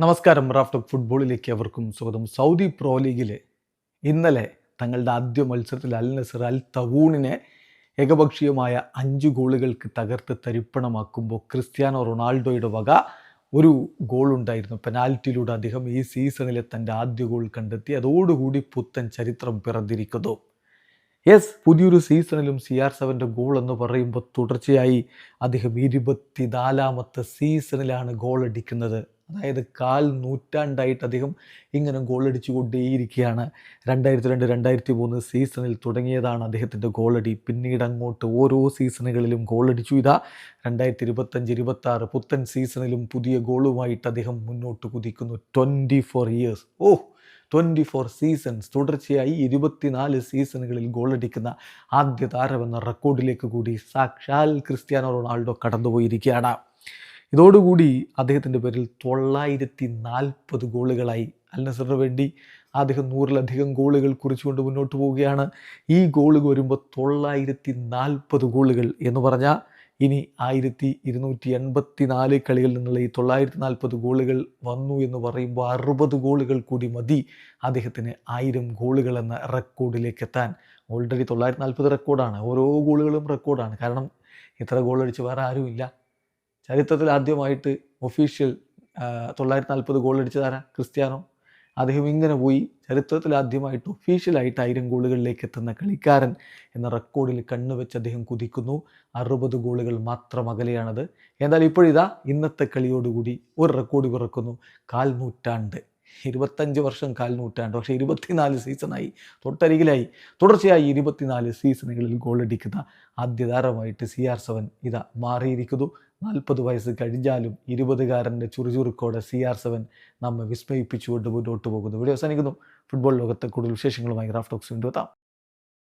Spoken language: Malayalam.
നമസ്കാരം. റാഫ്റ്റോക്ക് ഫുട്ബോളിലേക്ക് അവർക്കും സ്വാഗതം. സൗദി പ്രോ ലീഗിൽ ഇന്നലെ തങ്ങളുടെ ആദ്യ മത്സരത്തിൽ അൽ നസർ അൽ തവൂണിനെ ഏകപക്ഷീയമായ 5 ഗോളുകൾക്ക് തകർത്ത് തരിപ്പണമാക്കുമ്പോൾ ക്രിസ്ത്യാനോ റൊണാൾഡോയുടെ വക ഒരു ഗോളുണ്ടായിരുന്നു. പെനാൽറ്റിയിലൂടെ അദ്ദേഹം ഈ സീസണിലെ തൻ്റെ ആദ്യ ഗോൾ കണ്ടെത്തി. അതോടുകൂടി പുത്തൻ ചരിത്രം പിറന്നിരിക്കുന്നു. പുതിയൊരു സീസണിലും CR7 ഗോൾ എന്ന് പറയുമ്പോൾ തുടർച്ചയായി അദ്ദേഹം 24ാമത്തെ സീസണിലാണ് ഗോൾ അടിക്കുന്നത്. അതായത് നൂറ്റാണ്ടായിട്ട് അദ്ദേഹം ഇങ്ങനെ ഗോളടിച്ചു കൊണ്ടേയിരിക്കുകയാണ്. 2002-2003 സീസണിൽ തുടങ്ങിയതാണ് അദ്ദേഹത്തിൻ്റെ ഗോളടി. പിന്നീട് അങ്ങോട്ട് ഓരോ സീസണുകളിലും ഗോളടിച്ചു. 2025-26 പുത്തൻ സീസണിലും പുതിയ ഗോളുമായിട്ട് അദ്ദേഹം മുന്നോട്ട് കുതിക്കുന്നു. 24 ഇയേഴ്സ് 24 സീസൺസ് തുടർച്ചയായി 24 സീസണുകളിൽ ഗോളടിക്കുന്ന ആദ്യ താരമെന്ന റെക്കോർഡിലേക്ക് കൂടി സാക്ഷാൽ ക്രിസ്ത്യാനോ റൊണാൾഡോ കടന്നുപോയിരിക്കുകയാണ്. ഇതോടുകൂടി അദ്ദേഹത്തിൻ്റെ പേരിൽ 940 ഗോളുകളായി. അൽ നസറിന് വേണ്ടി അദ്ദേഹം 100-ലധികം ഗോളുകൾ കുറിച്ചുകൊണ്ട് മുന്നോട്ട് പോവുകയാണ്. ഈ ഗോൾ വരുമ്പോൾ 940 ഗോളുകൾ എന്ന് പറഞ്ഞാൽ ഇനി 1284 കളികളിൽ നിന്നുള്ള ഈ 940 ഗോളുകൾ വന്നു എന്ന് പറയുമ്പോൾ 60 ഗോളുകൾ കൂടി മതി അദ്ദേഹത്തിന് 1000 ഗോളുകൾ എന്ന റെക്കോർഡിലേക്ക് എത്താൻ. ഓൾറെഡി 940 റെക്കോർഡാണ്. ഓരോ ഗോളുകളും റെക്കോർഡാണ്. കാരണം ഇത്ര ഗോളടിച്ച് വേറെ ആരുമില്ല. ചരിത്രത്തിൽ ആദ്യമായിട്ട് ഒഫീഷ്യൽ 940 ഗോളടിച്ചതാരാ? ക്രിസ്ത്യാനോ. അദ്ദേഹം ഇങ്ങനെ പോയി ചരിത്രത്തിൽ ആദ്യമായിട്ട് ഒഫീഷ്യലായിട്ട് 1000 ഗോളുകളിലേക്ക് എത്തുന്ന കളിക്കാരൻ എന്ന റെക്കോർഡിൽ കണ്ണുവെച്ച് അദ്ദേഹം കുതിക്കുന്നു. 60 ഗോളുകൾ മാത്രം അകലെയാണത്. എന്നാൽ ഇപ്പോഴിതാ ഇന്നത്തെ കളിയോടുകൂടി ഒരു റെക്കോർഡ് പിറക്കുന്നു. 1/4 നൂറ്റാണ്ട്, 25 വർഷം 1/4 നൂറ്റാണ്ട്, പക്ഷേ 24 സീസണായി, തൊട്ടരികിലായി. തുടർച്ചയായി 24 സീസണുകളിൽ ഗോളടിക്കുന്ന ആദ്യ താരമായിട്ട് CR7 ഇതാ മാറിയിരിക്കുന്നു. 40 വയസ്സ് കഴിഞ്ഞാലും 20കാരൻ്റെ ചുറുചുറുക്കോടെ CR7 നമ്മെ വിസ്മയിപ്പിച്ചുകൊണ്ട് മുന്നോട്ട് പോകുന്നു. വീഡിയോ അവസാനിക്കുന്നു. ഫുട്ബോൾ ലോകത്തെ കൂടുതൽ വിശേഷങ്ങളുമായി റാഫ്റ്റോക്സ് വീണ്ടും എത്താം.